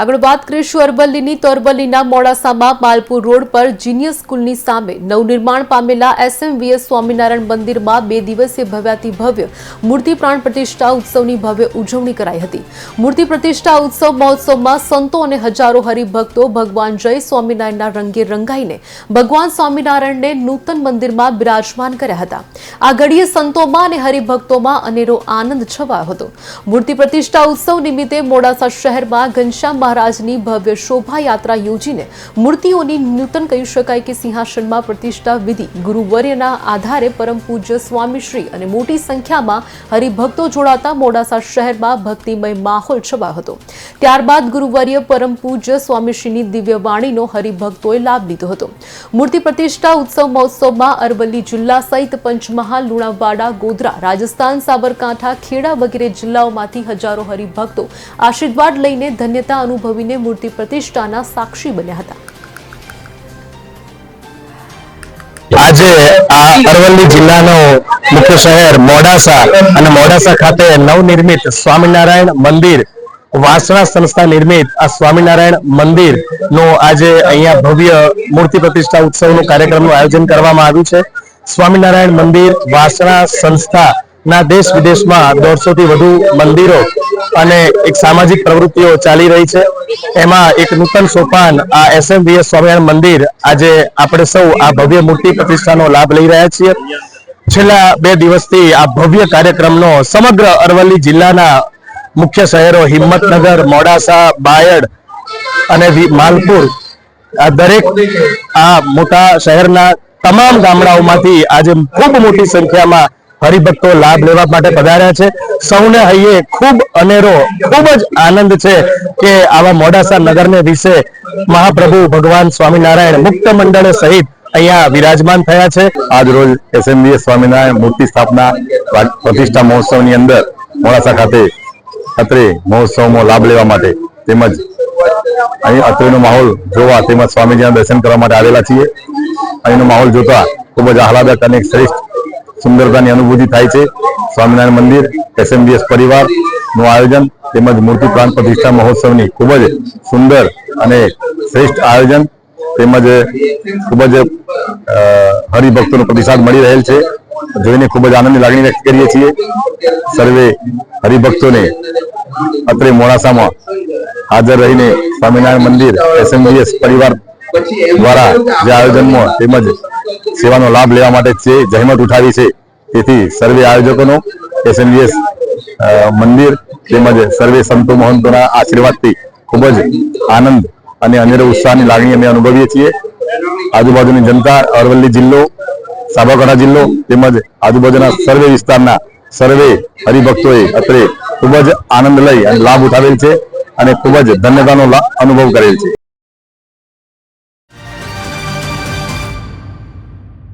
આગળ વાત કરીશું અરવલ્લીની તો અરવલ્લીના મોડાસામાં માલપુર રોડ પર જીનિયસ સ્કૂલની સામે નવનિર્માણ પામેલા એસએમવીએસ સ્વામિનારાયણ મંદિરમાં 2 દિવસીય ભવ્યાતિ ભવ્ય મૂર્તિ પ્રાણ પ્રતિષ્ઠા ઉત્સવની ભવ્ય ઉજવણી કરાઈ હતી। મૂર્તિ પ્રતિષ્ઠા ઉત્સવ મહોત્સવમાં સંતો અને હજારો હરિભક્તો ભગવાન જય સ્વામિનારાયણના રંગે રંગાઈને ભગવાન સ્વામિનારાયણને નૂતન મંદિરમાં બિરાજમાન કર્યા હતા। આ ઘડીએ સંતોમાં અને હરિભક્તોમાં અનેરો આનંદ છવાયો હતો। મૂર્તિ પ્રતિષ્ઠા ઉત્સવ નિમિત્તે મોડાસા શહેરમાં ઘનશ્યામ મહારાજની ભવ્ય શોભાયાત્રા યોજીને મૂર્તિઓની નૂતન કહી શકાય કે સિંહાસનમાં પ્રતિષ્ઠા વિધિ ગુરુવર્યના આધારે પરમ પૂજ્ય સ્વામીશ્રી અને મોટી સંખ્યામાં હરિભક્તો જોડાતા મોડાસા શહેરમાં ભક્તિમય માહોલ છવાયો હતો। ત્યારબાદ ગુરુવર્ય પરમ પૂજ્ય સ્વામીશ્રીની દિવ્ય વાણીનો હરિભક્તોએ લાભ લીધો હતો। મૂર્તિ પ્રતિષ્ઠા ઉત્સવ મહોત્સવમાં અરવલ્લી જિલ્લા સહિત પંચમહાલ, લુણાવાડા, ગોધરા, રાજસ્થાન, સાબરકાંઠા, ખેડા વગેરે જિલ્લાઓમાંથી હજારો હરિભક્તો આશીર્વાદ લઈને ધન્યતા અનુભવીને મૂર્તિ પ્રતિષ્ઠાના સાક્ષી બન્યા હતા। આજે આ અરવલ્લી જિલ્લાનો મુખ્ય શહેર મોડાસા અને મોડાસા ખાતે નવનિર્મિત સ્વામિનારાયણ મંદિર વાસણા સંસ્થા નિર્મિત આ સ્વામિનારાયણ મંદિર નો આજે અહીંયા ભવ્ય મૂર્તિ પ્રતિષ્ઠા ઉત્સવનું કાર્યક્રમનું આયોજન કરવામાં આવ્યું છે। સ્વામિનારાયણ મંદિર વાસણા સંસ્થા ના દેશ વિદેશમાં 150 થી વધુ મંદિરો અને એક સામાજિક પ્રવૃત્તિઓ ચાલી રહી છે। એમાં એક નૂતન સોપાન આ એસએમવીએસ સ્વામિનારાયણ મંદિર આજે આપણે સૌ આ ભવ્ય મૂર્તિ પ્રતિષ્ઠાનો લાભ લઈ રહ્યા છીએ। છેલ્લા 2 દિવસથી આ ભવ્ય કાર્યક્રમનો સમગ્ર અરવલ્લી જિલ્લાના મુખ્ય શહેરો હિંમતનગર, મોડાસા, બાયડ અને માલપુર આ દરેક આ મોટા શહેરના તમામ ગામડાઓમાંથી આજે ખૂબ મોટી સંખ્યામાં હરિભક્તો લાભ લેવા માટે પધાર્યા છે। સૌને હૈયે ખૂબ અનેરો ખૂબ જ આનંદ છે કે આવા મોડાસા નગરને વિશે મહાપ્રભુ ભગવાન સ્વામિનારાયણ મુક્ત મંડળ સહિત અહીંયા વિરાજમાન થયા છે। આજ રોજ એસએમવીએસ સ્વામિનારાયણ મૂર્તિ સ્થાપના પ્રતિષ્ઠા મહોત્સવની અંદર મોડાસા ખાતે અત્રે મહોત્સવમાં લાભ લેવા માટે તેમજ અહીં અત્રેનો માહોલ જોવા તેમજ સ્વામીજીના દર્શન કરવા માટે આવેલા છીએ। અહીંનો માહોલ જોતા ખૂબ જ આહલાદક અને શ્રેષ્ઠ સુંદરતાની અનુભૂતિ થાય છે। સ્વામિનારાયણ મંદિર એસએમવીએસ પરિવારનું આયોજન તેમજ મૂર્તિ પ્રાણ પ્રતિષ્ઠા મહોત્સવની ખૂબ જ સુંદર અને શ્રેષ્ઠ આયોજન તેમજ ખૂબ જ હરિભક્તોનો પ્રતિસાદ મળી રહેલ છે। જોઈને ખૂબ જ આનંદની લાગણી વ્યક્ત કરીએ છીએ। સર્વે હરિભક્તોને અત્રે મોડાસામાં હાજર રહીને સ્વામિનારાયણ મંદિર એસએમવીએસ પરિવાર દ્વારા જે આયોજનમાં તેમજ સેવાનો લાભ લેવા માટે છે જહેમત ઉઠાવી છે। તેથી સર્વે આયોજકોનો એસએમવીએસ મંદિર તેમજ સર્વે સંતો મહંતોના આશીર્વાદથી ખૂબ જ આનંદ અને અનેરો ઉત્સાહની લાગણી અમે અનુભવીએ છીએ। આજુબાજુની જનતા, અરવલ્લી જિલ્લો, સાબરકાંઠા જિલ્લો તેમજ આજુબાજુના સર્વે વિસ્તારના સર્વે હરિભક્તોએ અત્રે ખૂબ જ આનંદ લઈ અને લાભ ઉઠાવેલ છે અને ખૂબ જ ધન્યતાનો અનુભવ કરેલ છે।